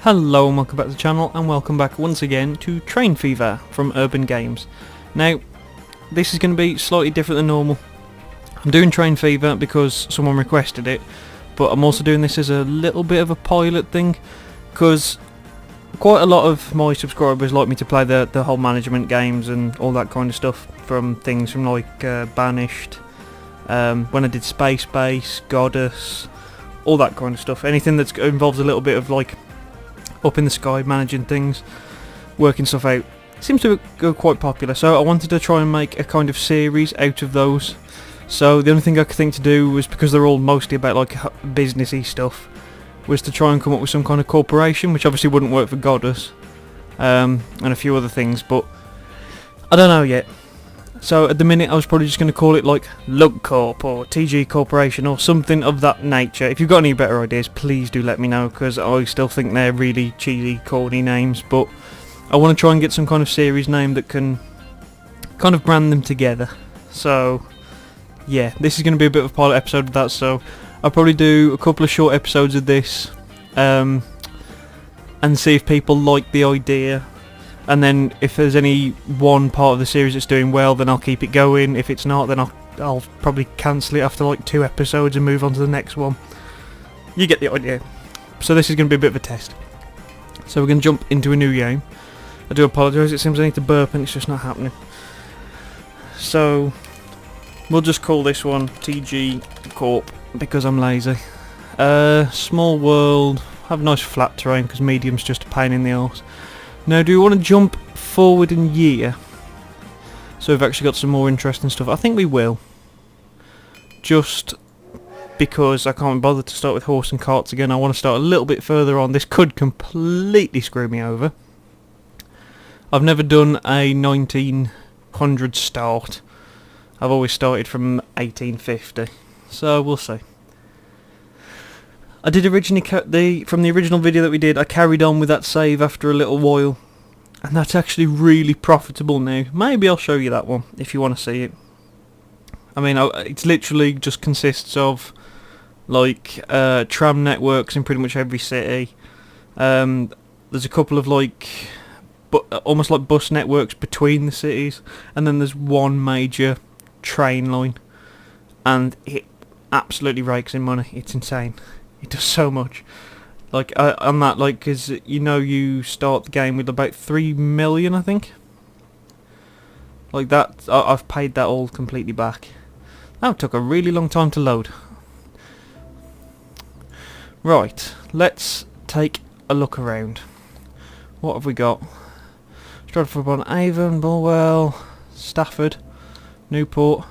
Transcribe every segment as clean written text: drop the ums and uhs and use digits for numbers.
Hello and welcome back to the channel, and welcome back once again to Train Fever from Urban Games. Now, this is going to be slightly different than normal. I'm doing Train Fever because someone requested it, but I'm also doing this as a little bit of a pilot thing, because quite a lot of my subscribers like me to play the whole management games and all that kind of stuff, from things from like Banished, when I did Space Base, Goddess, all that kind of stuff. Anything that involves a little bit of like up in the sky, managing things, working stuff out, seems to go quite popular. So I wanted to try and make a kind of series out of those. So the only thing I could think to do was, because they're all mostly about like businessy stuff, was to try and come up with some kind of corporation, which obviously wouldn't work for Goddess, and a few other things, but I don't know yet. So at the minute I was probably just going to call it like Lug Corp or TG Corporation or something of that nature. If you've got any better ideas, please do let me know, because I still think they're really cheesy, corny names, but I want to try and get some kind of series name that can kind of brand them together. So yeah, this is going to be a bit of a pilot episode of that, so I'll probably do a couple of short episodes of this and see if people like the idea. And then if there's any one part of the series that's doing well, then I'll keep it going. If it's not, then I'll probably cancel it after like 2 episodes and move on to the next one. You get the idea. So this is going to be a bit of a test. So we're going to jump into a new game. I do apologise, it seems I need to burp and it's just not happening. So we'll just call this one TG Corp because I'm lazy. Small world, have nice flat terrain because medium's just a pain in the arse. Now, do we want to jump forward in year, so we've actually got some more interesting stuff? I think we will. Just because I can't bother to start with horse and carts again, I want to start a little bit further on. This could completely screw me over. I've never done a 1900 start. I've always started from 1850, so we'll see. I did originally from the original video that we did, I carried on with that save after a little while, and that's actually really profitable now. Maybe I'll show you that one if you want to see it. I mean, it's literally just consists of like tram networks in pretty much every city. There's a couple of like almost like bus networks between the cities, and then there's one major train line, and it absolutely rakes in money. It's insane. It does so much. Like on that, like, because you start the game with about 3 million, I think. Like that, I've paid that all completely back. That took a really long time to load. Right, let's take a look around. What have we got? Stratford-upon-Avon, Bulwell, Stafford, Newport.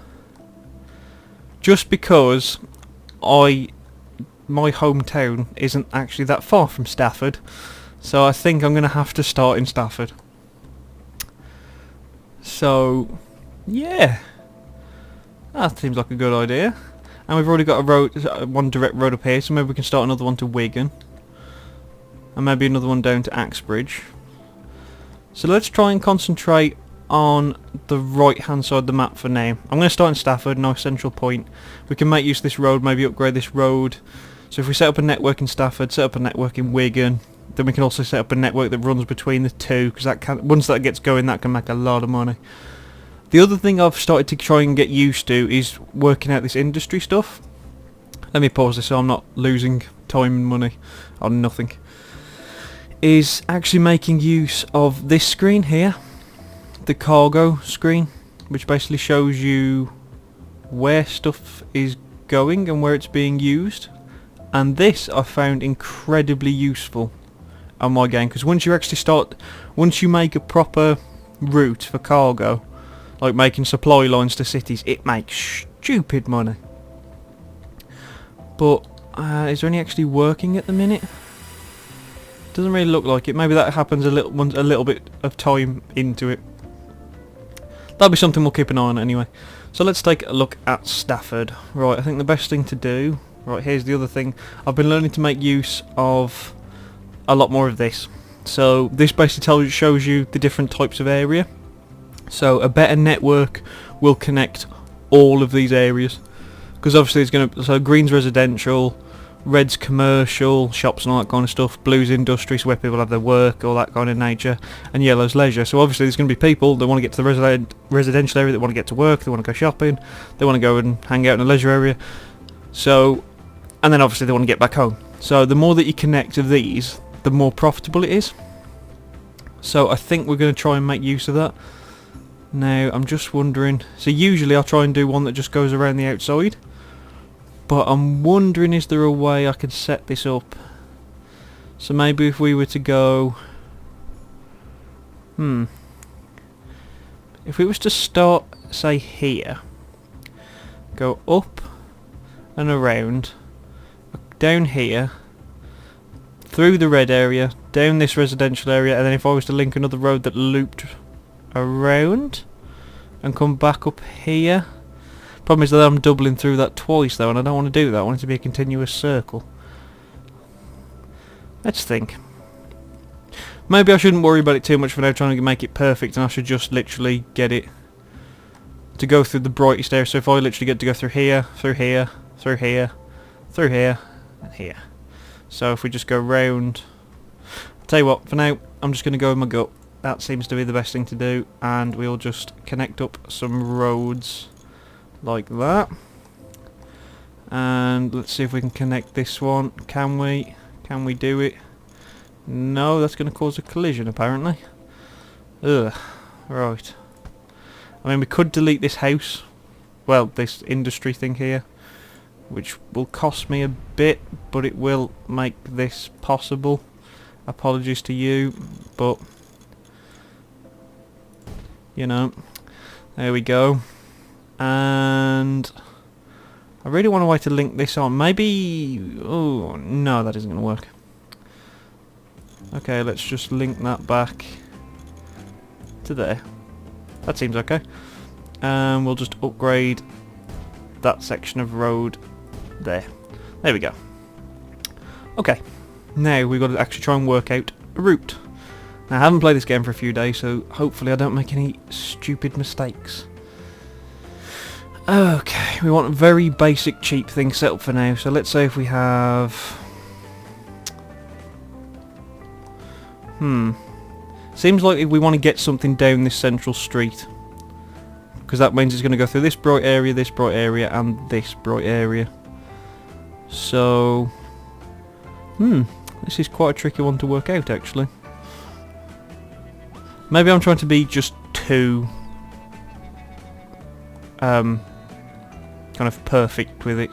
Just because my hometown isn't actually that far from Stafford, so I think I'm going to have to start in Stafford. So yeah, that seems like a good idea. And we've already got a road, one direct road up here, so maybe we can start another one to Wigan, and maybe another one down to Axbridge. So let's try and concentrate on the right hand side of the map for now. I'm going to start in Stafford, nice central point. We can make use of this road, maybe upgrade this road. So if we set up a network in Stafford, set up a network in Wigan, then we can also set up a network that runs between the two, because once that gets going, that can make a lot of money. The other thing I've started to try and get used to is working out this industry stuff. Let me pause this so I'm not losing time and money on nothing. Is actually making use of this screen here, the cargo screen, which basically shows you where stuff is going and where it's being used. And this I found incredibly useful on my game, because once you make a proper route for cargo, like making supply lines to cities, it makes stupid money. But is there any actually working at the minute? Doesn't really look like it. Maybe that happens a little bit of time into it. That'll be something we'll keep an eye on anyway. So let's take a look at Stafford. Right, I think the best thing to do. Right, here's the other thing. I've been learning to make use of a lot more of this. So this basically shows you the different types of area. So a better network will connect all of these areas, because obviously it's so green's residential, red's commercial, shops and all that kind of stuff, blue's industry, so where people have their work, all that kind of nature, and yellow's leisure. So obviously there's going to be people that want to get to the residential area, that want to get to work, they want to go shopping, they want to go and hang out in the leisure area. So, and then obviously they want to get back home. So the more that you connect of these, the more profitable it is. So I think we're going to try and make use of that. Now I'm just wondering, so usually I'll try and do one that just goes around the outside, but I'm wondering, is there a way I can set this up? So maybe if we were to go, if we was to start, say here, go up and around, down here, through the red area, down this residential area, and then if I was to link another road that looped around and come back up here. Problem is that I'm doubling through that twice though, and I don't want to do that. I want it to be a continuous circle. Let's think. Maybe I shouldn't worry about it too much for now, trying to make it perfect, and I should just literally get it to go through the brightest area. So if I literally get to go through here, through here, through here, through here, and here. So if we just go round, I'll tell you what, for now I'm just going to go with my gut. That seems to be the best thing to do, and we'll just connect up some roads like that. And let's see if we can connect this one. Can we? Can we do it? No, that's going to cause a collision apparently. Ugh. Right. I mean, we could delete this house. Well, this industry thing here, which will cost me a bit, but it will make this possible. Apologies to you, but you know, there we go. And I really want a way to link this on. Maybe, oh no, that isn't going to work. Okay, let's just link that back to there. That seems okay. And we'll just upgrade that section of road there. There we go. Okay, now we've got to actually try and work out a route. Now, I haven't played this game for a few days, so hopefully I don't make any stupid mistakes. Okay, we want a very basic, cheap thing set up for now. So let's say if we have... Seems like if we want to get something down this central street, because that means it's going to go through this bright area, and this bright area. So... this is quite a tricky one to work out, actually. Maybe I'm trying to be just too kind of perfect with it.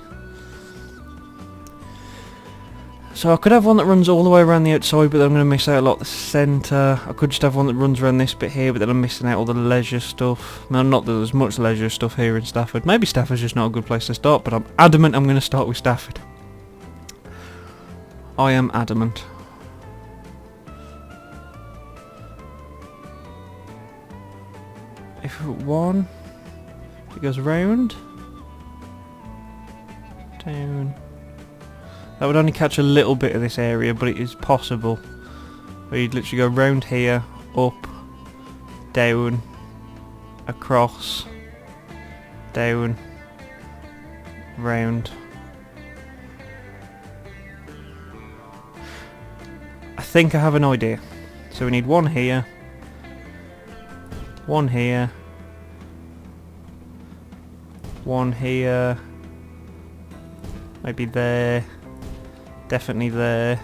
So I could have one that runs all the way around the outside, but then I'm going to miss out a lot of the centre. I could just have one that runs around this bit here, but then I'm missing out all the leisure stuff. Well, not that there's much leisure stuff here in Stafford. Maybe Stafford's just not a good place to start, but I'm adamant I'm going to start with Stafford. I am adamant. If one, it goes round, down. That would only catch a little bit of this area, but it is possible. Where you'd literally go round here, up, down, across, down, round. I think I have an idea. So we need one here, one here, one here, maybe there, definitely there,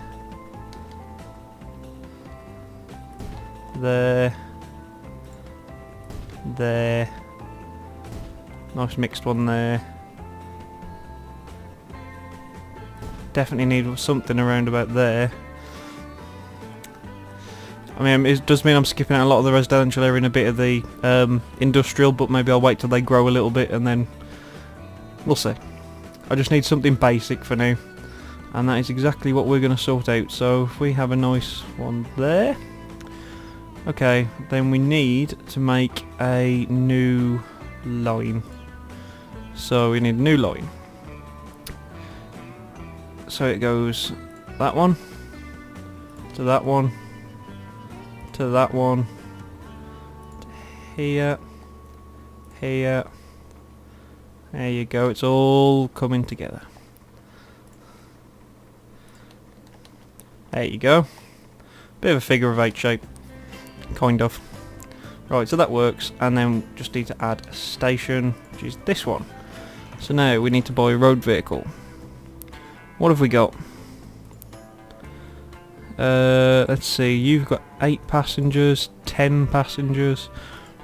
there, there, nice mixed one there. Definitely need something around about there. I mean, it does mean I'm skipping out a lot of the residential area and a bit of the industrial, but maybe I'll wait till they grow a little bit and then we'll see. I just need something basic for now, and that is exactly what we're going to sort out. So if we have a nice one there, okay, then we need to make a new line. So we need a new line. So it goes that one, to that one, to that one, to here, here. There you go, it's all coming together. There you go. Bit of a figure of 8 shape. Kind of. Right, so that works, and then just need to add a station, which is this one. So now we need to buy a road vehicle. What have we got? Let's see, you've got 8 passengers, 10 passengers.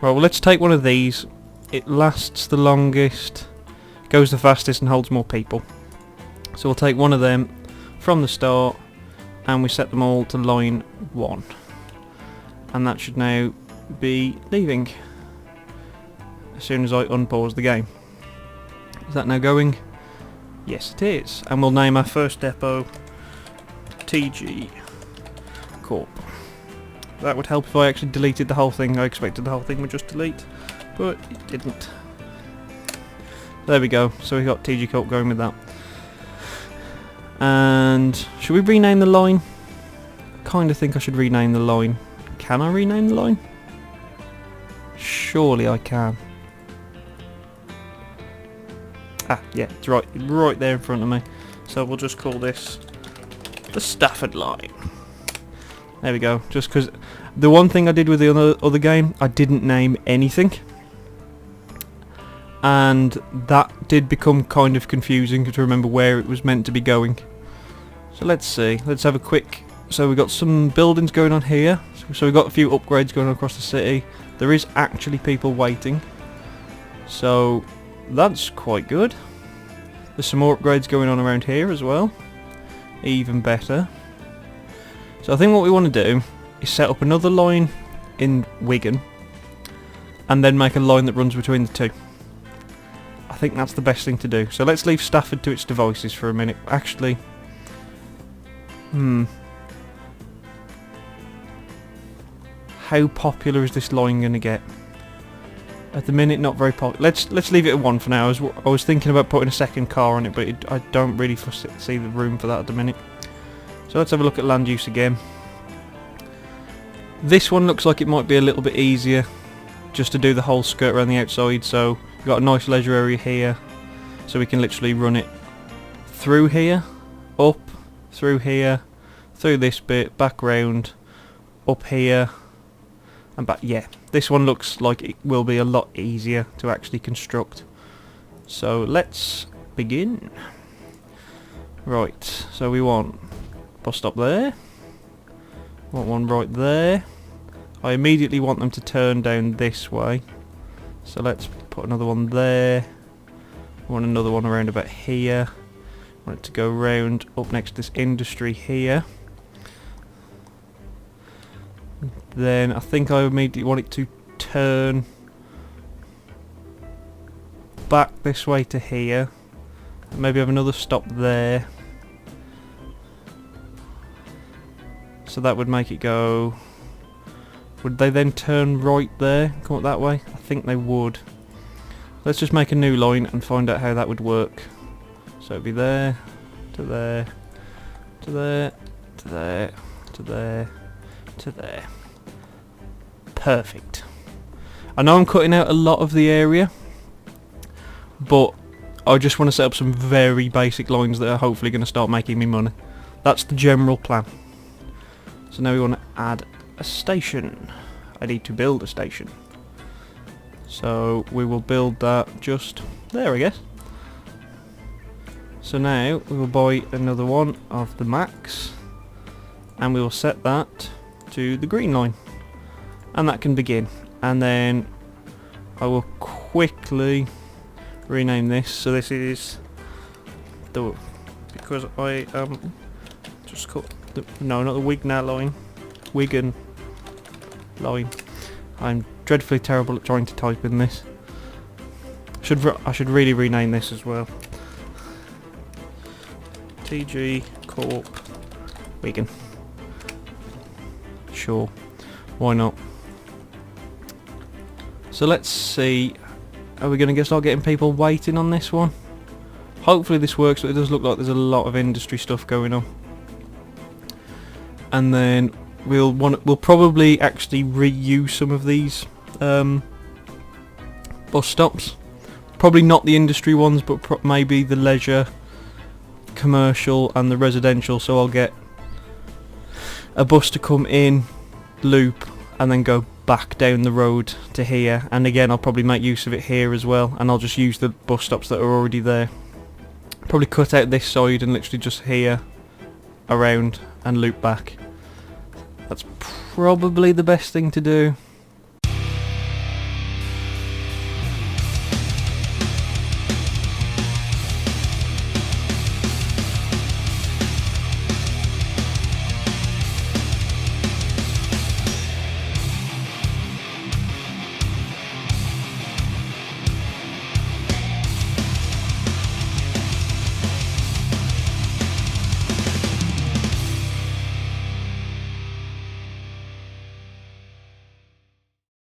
Right, well let's take one of these. It lasts the longest, goes the fastest and holds more people. So we'll take one of them from the start and we set them all to line 1. And that should now be leaving as soon as I unpause the game. Is that now going? Yes it is. And we'll name our first depot TG Corp. That would help if I actually deleted the whole thing. I expected the whole thing would just delete, but it didn't. There we go. So we got TG Corp going with that. And should we rename the line? I kind of think I should rename the line. Can I rename the line? Surely I can. Ah, yeah, it's right there in front of me. So we'll just call this the Stafford line. There we go. Just because the one thing I did with the other game, I didn't name anything, and that did become kind of confusing to remember where it was meant to be going. So let's see. Let's have a quick. So we've got some buildings going on here. So we've got a few upgrades going on across the city. There is actually people waiting. So that's quite good. There's some more upgrades going on around here as well. Even better. So I think what we want to do is set up another line in Wigan and then make a line that runs between the two. I think that's the best thing to do. So let's leave Stafford to its devices for a minute. Actually, how popular is this line going to get? At the minute, not very popular. Let's leave it at 1 for now. I was thinking about putting a second car on it, but I don't really see the room for that at the minute. So let's have a look at land use again. This one looks like it might be a little bit easier just to do the whole skirt around the outside. So we've got a nice leisure area here, so we can literally run it through here, up, through here, through this bit, back round, up here, and back. Yeah, this one looks like it will be a lot easier to actually construct. So let's begin. Right, so we want bus stop there. Want one right there. I immediately want them to turn down this way. So let's put another one there. I want another one around about here. I want it to go round up next to this industry here. Then I think I immediately want it to turn back this way to here. And maybe have another stop there. So that would make it go. Would they then turn right there, come up that way? I think they would. Let's just make a new line and find out how that would work. So it'd be there, to there, to there, to there, to there, to there. Perfect. I know I'm cutting out a lot of the area, but I just want to set up some very basic lines that are hopefully going to start making me money. That's the general plan. So now we want to add a station. I need to build a station. So we will build that just there, I guess. So now we will buy another one of the max, and we will set that to the green line, and that can begin. And then I will quickly rename this. So this is the, because I just called. No, not the Wigan line. Wigan line. I'm dreadfully terrible at trying to type in this. I should really rename this as well. TG Corp Wigan. Sure, why not? So let's see. Are we going to start getting people waiting on this one? Hopefully this works, but it does look like there's a lot of industry stuff going on. And then we'll probably actually reuse some of these bus stops. Probably not the industry ones, but maybe the leisure, commercial and the residential. So I'll get a bus to come in, loop, and then go back down the road to here. And again, I'll probably make use of it here as well, and I'll just use the bus stops that are already there. Probably cut out this side and literally just here, around, and loop back. That's probably the best thing to do.